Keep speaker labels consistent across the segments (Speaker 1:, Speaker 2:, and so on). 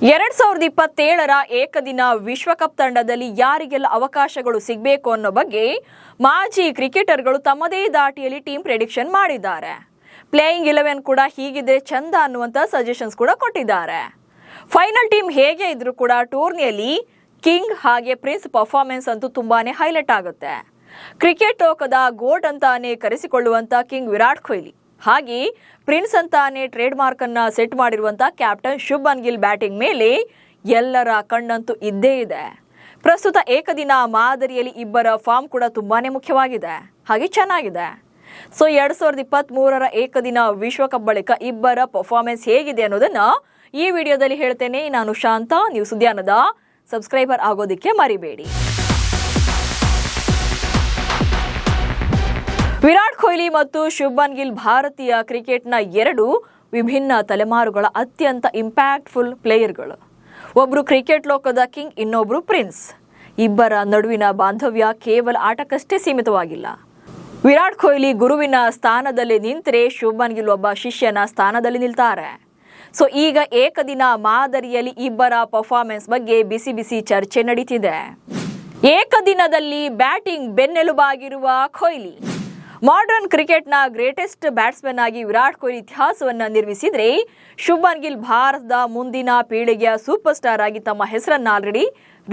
Speaker 1: 2027ರ ಏಕದಿನ ವಿಶ್ವಕಪ್ ತಂಡದಲ್ಲಿ ಯಾರಿಗೆಲ್ಲ ಅವಕಾಶಗಳು ಸಿಗಬೇಕು ಅನ್ನೋ ಬಗ್ಗೆ ಮಾಜಿ ಕ್ರಿಕೆಟರ್ಗಳು ತಮ್ಮದೇ ದಾಟಿಯಲ್ಲಿ ಟೀಮ್ ಪ್ರೆಡಿಕ್ಷನ್ ಮಾಡಿದ್ದಾರೆ. ಪ್ಲೇಯಿಂಗ್ 11 ಕೂಡ ಹೀಗಿದೆ ಚಂದ ಅನ್ನುವಂತ ಸಜೆಷನ್ಸ್ ಕೂಡ ಕೊಟ್ಟಿದ್ದಾರೆ. ಫೈನಲ್ ಟೀಮ್ ಹೇಗೆ ಇದ್ರೂ ಕೂಡ ಟೂರ್ನಿಯಲ್ಲಿ ಕಿಂಗ್ ಹಾಗೆ ಪ್ರಿನ್ಸ್ ಪರ್ಫಾರ್ಮೆನ್ಸ್ ಅಂತೂ ತುಂಬಾನೇ ಹೈಲೈಟ್ ಆಗುತ್ತೆ. ಕ್ರಿಕೆಟ್ ಲೋಕದ ಗೋಟ್ ಅಂತಾನೆ ಕರೆಸಿಕೊಳ್ಳುವಂತ ಕಿಂಗ್ ವಿರಾಟ್ ಕೊಹ್ಲಿ ಹಾಗೆ ಪ್ರಿನ್ಸ್ ಅಂತಾನೆ ಟ್ರೇಡ್ ಮಾರ್ಕ್ ಅನ್ನ ಸೆಟ್ ಮಾಡಿರುವಂತ ಕ್ಯಾಪ್ಟನ್ ಶುಭ್ಮನ್ ಗಿಲ್ ಬ್ಯಾಟಿಂಗ್ ಮೇಲೆ ಎಲ್ಲರ ಕಣ್ಣಂತೂ ಇದ್ದೇ ಇದೆ. ಪ್ರಸ್ತುತ ಏಕದಿನ ಮಾದರಿಯಲ್ಲಿ ಇಬ್ಬರ ಫಾರ್ಮ್ ಕೂಡ ತುಂಬಾನೇ ಮುಖ್ಯವಾಗಿದೆ ಹಾಗೆ ಚೆನ್ನಾಗಿದೆ. ಸೊ 2023ರ ಏಕದಿನ ವಿಶ್ವಕಪ್ ಬಳಿಕ ಇಬ್ಬರ ಪರ್ಫಾರ್ಮೆನ್ಸ್ ಹೇಗಿದೆ ಅನ್ನೋದನ್ನ ಈ ವಿಡಿಯೋದಲ್ಲಿ ಹೇಳ್ತೇನೆ. ನಾನು ಶಾಂತ, ನೀವು ಸುದ್ಯಾನದ ಸಬ್ಸ್ಕ್ರೈಬರ್ ಆಗೋದಕ್ಕೆ ಮರಿಬೇಡಿ. ವಿರಾಟ್ ಕೊಹ್ಲಿ ಮತ್ತು ಶುಭ್ಮನ್ ಗಿಲ್ ಭಾರತೀಯ ಕ್ರಿಕೆಟ್ನ ಎರಡು ವಿಭಿನ್ನ ತಲೆಮಾರುಗಳ ಅತ್ಯಂತ ಇಂಪ್ಯಾಕ್ಟ್ಫುಲ್ ಪ್ಲೇಯರ್ಗಳು. ಒಬ್ರು ಕ್ರಿಕೆಟ್ ಲೋಕದ ಕಿಂಗ್, ಇನ್ನೊಬ್ರು ಪ್ರಿನ್ಸ್. ಇಬ್ಬರ ನಡುವಿನ ಬಾಂಧವ್ಯ ಕೇವಲ ಆಟಕ್ಕಷ್ಟೇ ಸೀಮಿತವಾಗಿಲ್ಲ. ವಿರಾಟ್ ಕೊಹ್ಲಿ ಗುರುವಿನ ಸ್ಥಾನದಲ್ಲಿ ನಿಂತರೆ ಶುಭ್ಮನ್ ಗಿಲ್ ಒಬ್ಬ ಶಿಷ್ಯನ ಸ್ಥಾನದಲ್ಲಿ ನಿಲ್ತಾರೆ. ಸೊ ಈಗ ಏಕದಿನ ಮಾದರಿಯಲ್ಲಿ ಇಬ್ಬರ ಪರ್ಫಾರ್ಮೆನ್ಸ್ ಬಗ್ಗೆ ಬಿಸಿ ಬಿಸಿ ಚರ್ಚೆ ನಡೀತಿದೆ. ಏಕದಿನದಲ್ಲಿ ಬ್ಯಾಟಿಂಗ್ ಬೆನ್ನೆಲುಬಾಗಿರುವ ಕೊಹ್ಲಿ ಮಾಡರ್ನ್ ಕ್ರಿಕೆಟ್ನ ಗ್ರೇಟೆಸ್ಟ್ ಬ್ಯಾಟ್ಸ್ಮನ್ ಆಗಿ ವಿರಾಟ್ ಕೊಹ್ಲಿ ಇತಿಹಾಸವನ್ನ ನಿರ್ಮಿಸಿದ್ರೆ, ಶುಭ್ಮನ್ ಗಿಲ್ ಭಾರತದ ಮುಂದಿನ ಪೀಳಿಗೆಯ ಸೂಪರ್ ಸ್ಟಾರ್ ಆಗಿ ತಮ್ಮ ಹೆಸರನ್ನ ಆಲ್ರೆಡಿ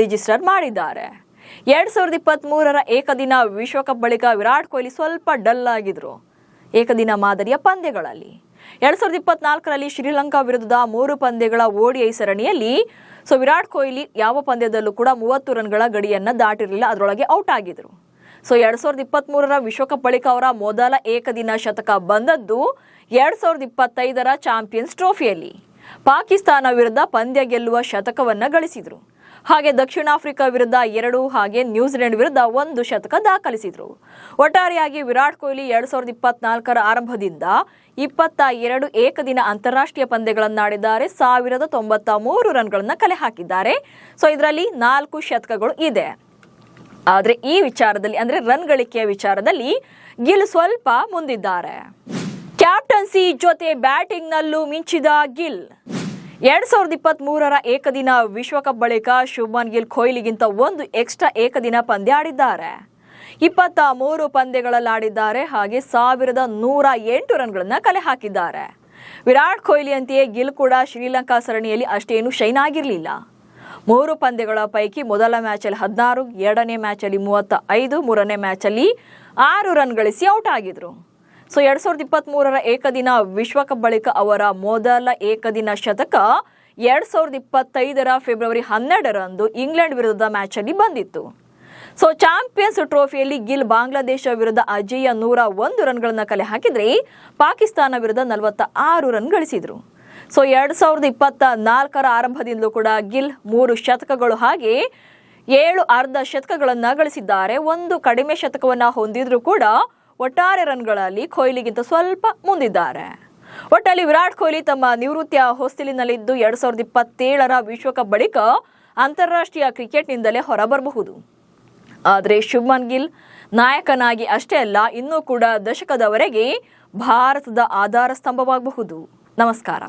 Speaker 1: ರಿಜಿಸ್ಟರ್ ಮಾಡಿದ್ದಾರೆ. 2023ರ ಏಕದಿನ ವಿಶ್ವಕಪ್ ಬಳಿಕ ವಿರಾಟ್ ಕೊಹ್ಲಿ ಸ್ವಲ್ಪ ಡಲ್ ಆಗಿದ್ರು ಏಕದಿನ ಮಾದರಿಯ ಪಂದ್ಯಗಳಲ್ಲಿ. 2024ರಲ್ಲಿ ಶ್ರೀಲಂಕಾ ವಿರುದ್ಧದ 3 ಪಂದ್ಯಗಳ ODI ಸರಣಿಯಲ್ಲಿ ವಿರಾಟ್ ಕೊಹ್ಲಿ ಯಾವ ಪಂದ್ಯದಲ್ಲೂ ಕೂಡ 30 ರನ್ಗಳ ಗಡಿಯನ್ನ ದಾಟಿರಲಿಲ್ಲ, ಅದರೊಳಗೆ ಔಟ್ ಆಗಿದ್ರು. 2023ರ ವಿಶ್ವಕಪ್ ಬಳಿಕ ಅವರ ಮೊದಲ ಏಕದಿನ ಶತಕ ಬಂದದ್ದು 2025ರ ಚಾಂಪಿಯನ್ಸ್ ಟ್ರೋಫಿಯಲ್ಲಿ ಪಾಕಿಸ್ತಾನ ವಿರುದ್ಧ ಪಂದ್ಯ ಗೆಲ್ಲುವ ಶತಕವನ್ನ ಗಳಿಸಿದ್ರು. ಹಾಗೆ ದಕ್ಷಿಣ ಆಫ್ರಿಕಾ ವಿರುದ್ಧ 2 ಹಾಗೆ ನ್ಯೂಜಿಲೆಂಡ್ ವಿರುದ್ಧ 1 ಶತಕ ದಾಖಲಿಸಿದ್ರು. ಒಟ್ಟಾರೆಯಾಗಿ ವಿರಾಟ್ ಕೊಹ್ಲಿ 2024ರ ಆರಂಭದಿಂದ 22 ಏಕದಿನ ಅಂತಾರಾಷ್ಟ್ರೀಯ ಪಂದ್ಯಗಳನ್ನಾಡಿದ್ದಾರೆ. 1093 ರನ್ಗಳನ್ನ ಕಲೆ ಹಾಕಿದ್ದಾರೆ. ಇದರಲ್ಲಿ 4 ಶತಕಗಳು ಇದೆ. ಆದರೆ ಈ ವಿಚಾರದಲ್ಲಿ ಅಂದ್ರೆ ರನ್ ಗಳಿಕೆಯ ವಿಚಾರದಲ್ಲಿ ಗಿಲ್ ಸ್ವಲ್ಪ ಮುಂದಿದ್ದಾರೆ. ಕ್ಯಾಪ್ಟನ್ಸಿ ಜೊತೆ ಬ್ಯಾಟಿಂಗ್ ನಲ್ಲೂ ಮಿಂಚಿದ ಗಿಲ್. 2023ರ ಏಕದಿನ ವಿಶ್ವಕಪ್ ಬಳಿಕ ಶುಭ್ಮನ್ ಗಿಲ್ ಕೊಹ್ಲಿಗಿಂತ 1 ಎಕ್ಸ್ಟ್ರಾ ಏಕದಿನ ಪಂದ್ಯ ಆಡಿದ್ದಾರೆ. 23 ಪಂದ್ಯಗಳಲ್ಲಾಡಿದ್ದಾರೆ ಹಾಗೆ 1108 ರನ್ಗಳನ್ನ ಕಲೆ ಹಾಕಿದ್ದಾರೆ. ವಿರಾಟ್ ಕೊಹ್ಲಿ ಅಂತೆಯೇ ಗಿಲ್ ಕೂಡ ಶ್ರೀಲಂಕಾ ಸರಣಿಯಲ್ಲಿ ಅಷ್ಟೇನು ಶೈನ್ ಆಗಿರಲಿಲ್ಲ. 3 ಪಂದ್ಯಗಳ ಪೈಕಿ ಮೊದಲ ಮ್ಯಾಚಲ್ಲಿ 16, ಎರಡನೇ ಮ್ಯಾಚಲ್ಲಿ 35, ಮೂರನೇ ಮ್ಯಾಚಲ್ಲಿ 6 ರನ್ ಗಳಿಸಿ ಔಟ್ ಆಗಿದ್ರು. 2023ರ ಏಕದಿನ ವಿಶ್ವಕಪ್ ಬಳಿಕ ಅವರ ಮೊದಲ ಏಕದಿನ ಶತಕ 2025ರ ಫೆಬ್ರವರಿ 12ರಂದು ಇಂಗ್ಲೆಂಡ್ ವಿರುದ್ಧ ಮ್ಯಾಚಲ್ಲಿ ಬಂದಿತ್ತು. ಚಾಂಪಿಯನ್ಸ್ ಟ್ರೋಫಿಯಲ್ಲಿ ಗಿಲ್ ಬಾಂಗ್ಲಾದೇಶ ವಿರುದ್ಧ ಅಜೇಯ 101 ರನ್ಗಳನ್ನ ಕಲೆ ಹಾಕಿದ್ರೆ ಪಾಕಿಸ್ತಾನ ವಿರುದ್ಧ 46 ರನ್ ಗಳಿಸಿದ್ರು. 2024ರ ಆರಂಭದಿಂದಲೂ ಕೂಡ ಗಿಲ್ 3 ಶತಕಗಳು ಹಾಗೆ 7 ಅರ್ಧ ಶತಕಗಳನ್ನ ಗಳಿಸಿದ್ದಾರೆ. 1 ಕಡಿಮೆ ಶತಕವನ್ನ ಹೊಂದಿದ್ರು ಕೂಡ ಒಟ್ಟಾರೆ ರನ್ಗಳಲ್ಲಿ ಕೊಹ್ಲಿಗಿಂತ ಸ್ವಲ್ಪ ಮುಂದಿದ್ದಾರೆ. ಒಟ್ಟಲ್ಲಿ ವಿರಾಟ್ ಕೊಹ್ಲಿ ತಮ್ಮ ನಿವೃತ್ತಿಯ ಹೊಸ್ತಿಲಿನಲ್ಲಿದ್ದು 2027ರ ವಿಶ್ವಕಪ್ ಬಳಿಕ ಅಂತಾರಾಷ್ಟ್ರೀಯ ಕ್ರಿಕೆಟ್ನಿಂದಲೇ ಹೊರಬರಬಹುದು. ಆದರೆ ಶುಭ್ಮನ್ ಗಿಲ್ ನಾಯಕನಾಗಿ ಅಷ್ಟೇ ಅಲ್ಲ, ಇನ್ನೂ ಕೂಡ ದಶಕದವರೆಗೆ ಭಾರತದ ಆಧಾರ ಸ್ತಂಭವಾಗಬಹುದು. ನಮಸ್ಕಾರ.